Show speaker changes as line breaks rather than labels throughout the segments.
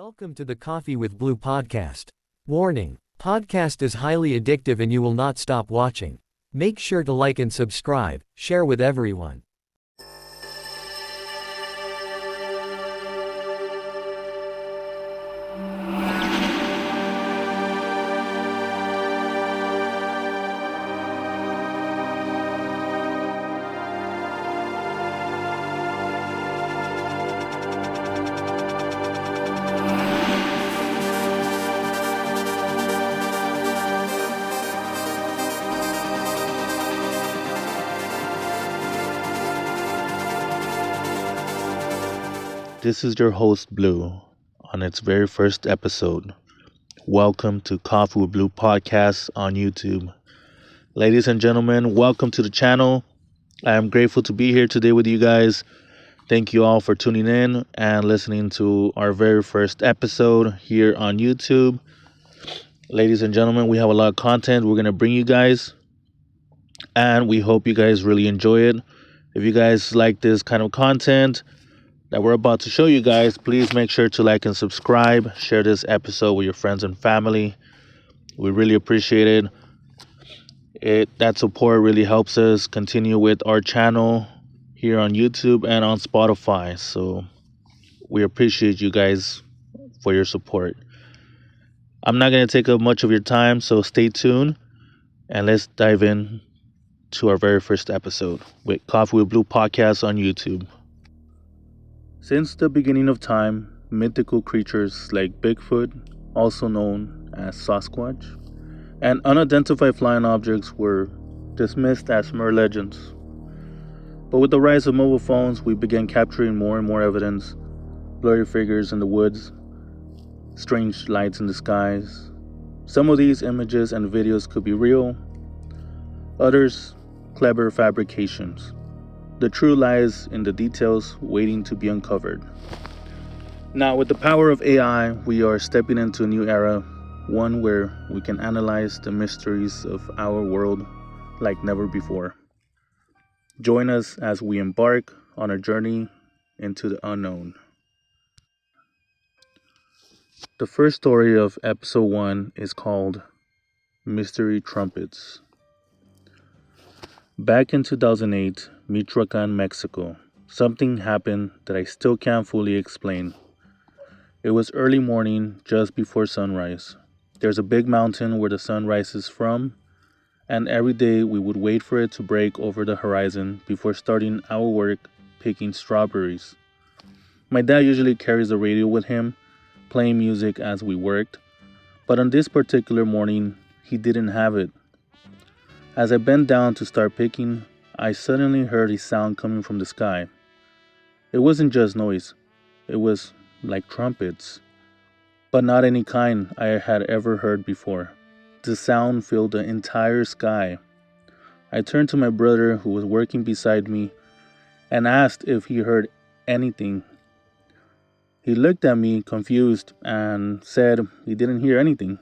Welcome to the Coffee with Blue Podcast. Warning: podcast is highly addictive and you will not stop watching. Make sure to like and subscribe, share with everyone.
This is your host, Blue, on its very first episode. Welcome to Coffee with Blue Podcast on YouTube. Ladies and gentlemen, welcome to the channel. I am grateful to be here today with you guys. Thank you all for tuning in and listening to our very first episode here on YouTube. Ladies and gentlemen, we have a lot of content we're going to bring you guys, and we hope you guys really enjoy it. If you guys like this kind of content that we're about to show you guys, please make sure to like and subscribe. Share this episode with your friends and family. We really appreciate it. That support really helps us continue with our channel here on YouTube and on Spotify. So we appreciate you guys for your support. I'm not going to take up much of your time, so stay tuned and let's dive in to our very first episode with Coffee with Blue Podcast on YouTube. Since the beginning of time, mythical creatures like Bigfoot, also known as Sasquatch, and unidentified flying objects were dismissed as mere legends. But with the rise of mobile phones, we began capturing more and more evidence: blurry figures in the woods, strange lights in the skies. Some of these images and videos could be real, others clever fabrications. The truth lies in the details waiting to be uncovered. Now, with the power of AI, we are stepping into a new era, one where we can analyze the mysteries of our world like never before. Join us as we embark on a journey into the unknown. The first story of episode 1 is called Mystery Trumpets. Back in 2008, Michoacan, Mexico, something happened that I still can't fully explain. It was early morning, just before sunrise. There's a big mountain where the sun rises from, and every day we would wait for it to break over the horizon before starting our work picking strawberries. My dad usually carries the radio with him, playing music as we worked, but on this particular morning, he didn't have it. As I bent down to start picking, I suddenly heard a sound coming from the sky. It wasn't just noise, it was like trumpets, but not any kind I had ever heard before. The sound filled the entire sky. I turned to my brother, who was working beside me, and asked if he heard anything. He looked at me confused and said he didn't hear anything.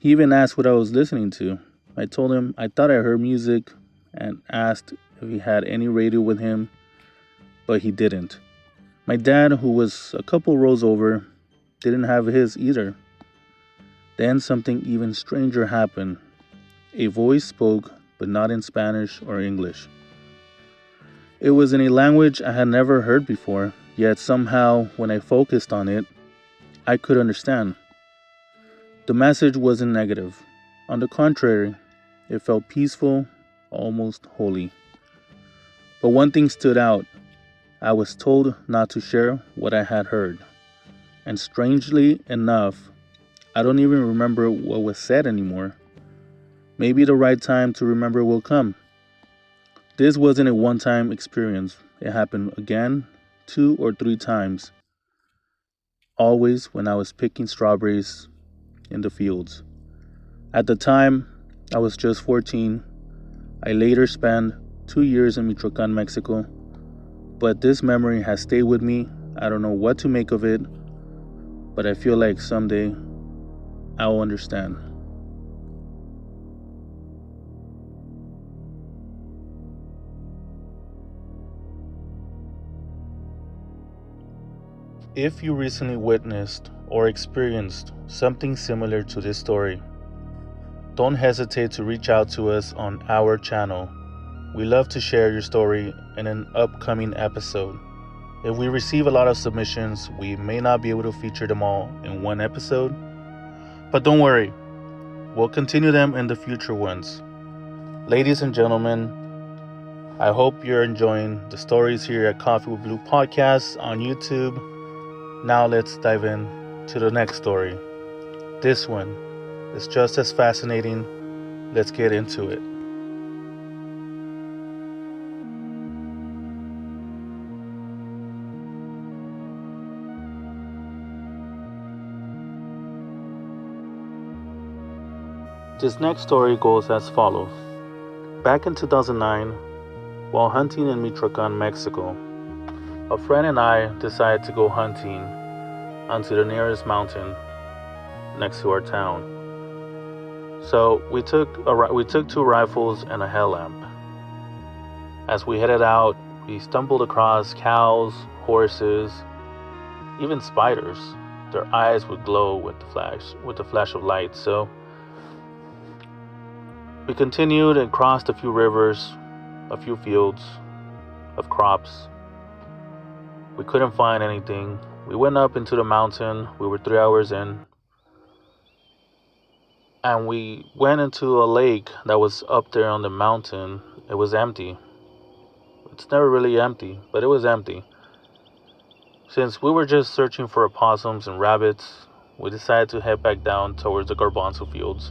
He even asked what I was listening to. I told him I thought I heard music and asked if he had any radio with him, but he didn't. My dad, who was a couple rows over, didn't have his either. Then something even stranger happened. A voice spoke, but not in Spanish or English. It was in a language I had never heard before, yet somehow, when I focused on it, I could understand. The message wasn't negative. On the contrary, it felt peaceful, almost holy. But one thing stood out. I was told not to share what I had heard. And strangely enough, I don't even remember what was said anymore. Maybe the right time to remember will come. This wasn't a one-time experience. It happened again, 2 or 3 times. Always when I was picking strawberries in the fields. At the time, I was just 14. I later spent 2 years in Michoacan, Mexico. But this memory has stayed with me. I don't know what to make of it, but I feel like someday I'll understand. If you recently witnessed or experienced something similar to this story, don't hesitate to reach out to us on our channel. We love to share your story in an upcoming episode. If we receive a lot of submissions, we may not be able to feature them all in one episode, but don't worry, we'll continue them in the future ones. Ladies and gentlemen, I hope you're enjoying the stories here at Coffee with Blue Podcast on YouTube. Now let's dive in to the next story. This one is just as fascinating. Let's get into it. This next story goes as follows. Back in 2009, while hunting in Michoacan, Mexico, a friend and I decided to go hunting onto the nearest mountain next to our town. So we took 2 rifles and a headlamp. As we headed out, we stumbled across cows, horses, even spiders. Their eyes would glow with the flash of light. So we continued and crossed a few rivers, a few fields of crops. We couldn't find anything. We went up into the mountain. We were 3 hours in. And we went into a lake that was up there on the mountain. It was empty. It's never really empty, but it was empty. Since we were just searching for opossums and rabbits, we decided to head back down towards the garbanzo fields.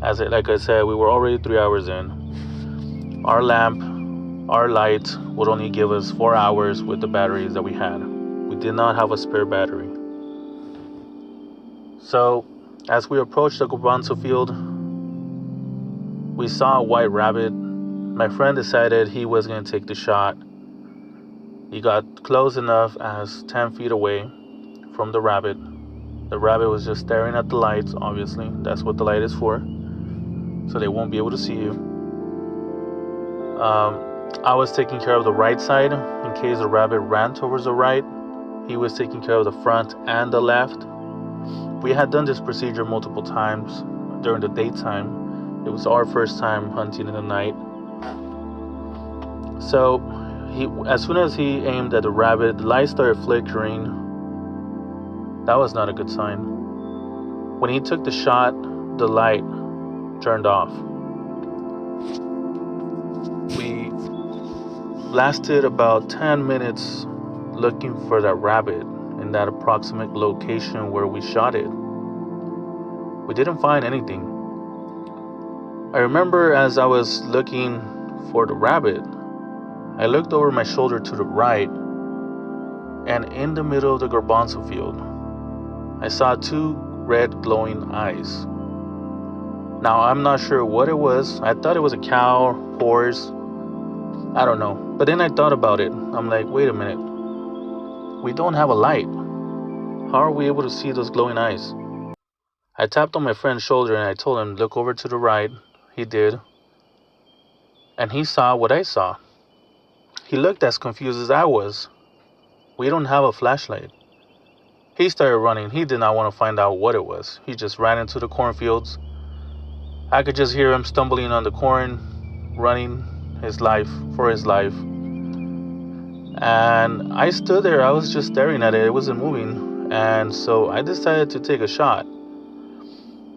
Like I said, we were already 3 hours in. Our light would only give us 4 hours with the batteries that we had. We did not have a spare battery. So, as we approached the garbanzo field, we saw a white rabbit. My friend decided he was going to take the shot. He got close enough as 10 feet away from the rabbit. The rabbit was just staring at the lights, obviously. That's what the light is for. So they won't be able to see you. I was taking care of the right side in case the rabbit ran towards the right. He was taking care of the front and the left. We had done this procedure multiple times during the daytime. It was our first time hunting in the night. So as soon as he aimed at the rabbit, the light started flickering. That was not a good sign. When he took the shot, the light turned off. We lasted about 10 minutes looking for that rabbit in that approximate location where we shot it. We didn't find anything. I remember as I was looking for the rabbit, I looked over my shoulder to the right, and in the middle of the garbanzo field, I saw 2 red glowing eyes. Now, I'm not sure what it was. I thought it was a cow, horse, I don't know. But then I thought about it. I'm like, wait a minute. We don't have a light. How are we able to see those glowing eyes? I tapped on my friend's shoulder and I told him, look over to the right. He did. And he saw what I saw. He looked as confused as I was. We don't have a flashlight. He started running. He did not want to find out what it was. He just ran into the cornfields. I could just hear him stumbling on the corn, running for his life. And I stood there. I was just staring at it. It wasn't moving. And so I decided to take a shot.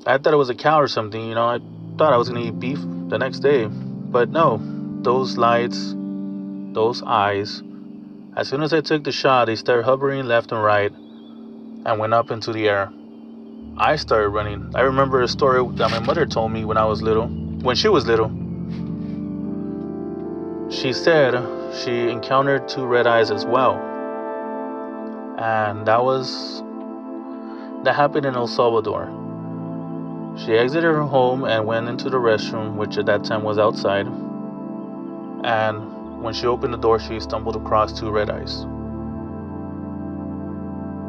I thought it was a cow or something. I thought I was going to eat beef the next day. But no, those lights, those eyes, as soon as I took the shot, they started hovering left and right and went up into the air. I started running. I remember a story that my mother told me when she was little. She said she encountered 2 red eyes as well. And that happened in El Salvador. She exited her home and went into the restroom, which at that time was outside. And when she opened the door, she stumbled across 2 red eyes.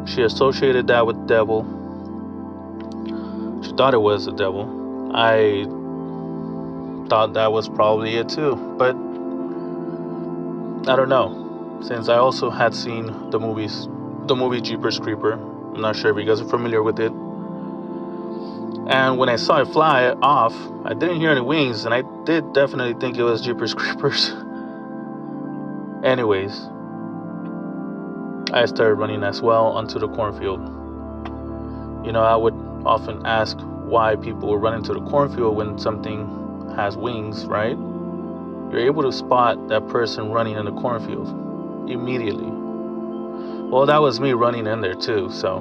She associated that with the devil. She thought it was the devil. I thought that was probably it too, but I don't know, since I also had seen the movies the movie Jeepers Creeper. I'm not sure if you guys are familiar with it. And when I saw it fly off, I didn't hear any wings, and I did definitely think it was Jeepers Creepers. Anyways, I started running as well onto the cornfield. I would often ask why people would run into the cornfield when something has wings, right? You're able to spot that person running in the cornfield immediately. Well, that was me running in there too, so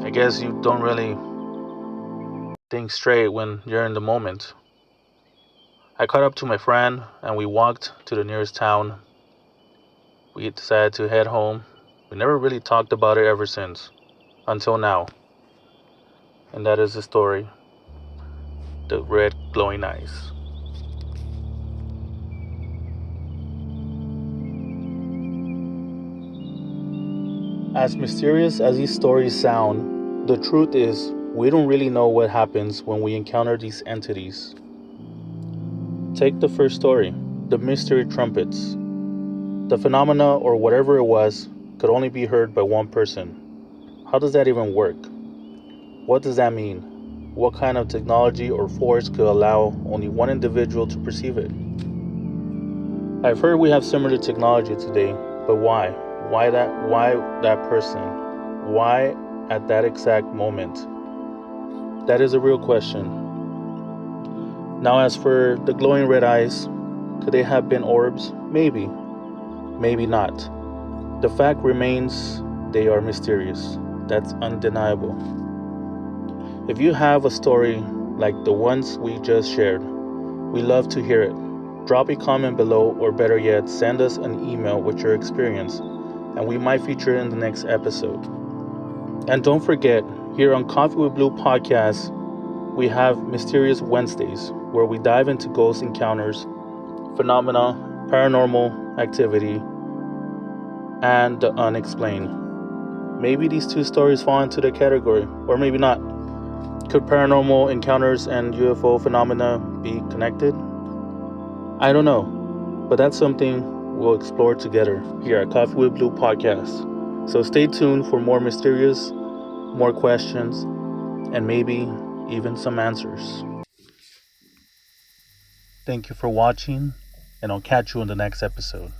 I guess you don't really think straight when you're in the moment. I caught up to my friend and we walked to the nearest town. We decided to head home. We never really talked about it ever since, until now. And that is the story. The red glowing eyes. As mysterious as these stories sound, the truth is we don't really know what happens when we encounter these entities. Take the first story, the mystery trumpets. The phenomena, or whatever it was, could only be heard by one person. How does that even work? What does that mean? What kind of technology or force could allow only one individual to perceive it? I've heard we have similar technology today, but why? Why that person? Why at that exact moment? That is a real question. Now, as for the glowing red eyes, could they have been orbs? Maybe. Maybe not. The fact remains they are mysterious. That's undeniable. If you have a story like the ones we just shared, we love to hear it. Drop a comment below, or better yet, send us an email with your experience, and we might feature it in the next episode. And don't forget, here on Coffee with Blue Podcast, we have Mysterious Wednesdays, where we dive into ghost encounters, phenomena, paranormal activity, and the unexplained. Maybe these two stories fall into the category, or maybe not. Could paranormal encounters and UFO phenomena be connected? I don't know, but that's something we'll explore together here at Coffee with Blue Podcast. So stay tuned for more mysterious, more questions, and maybe even some answers. Thank you for watching, and I'll catch you in the next episode.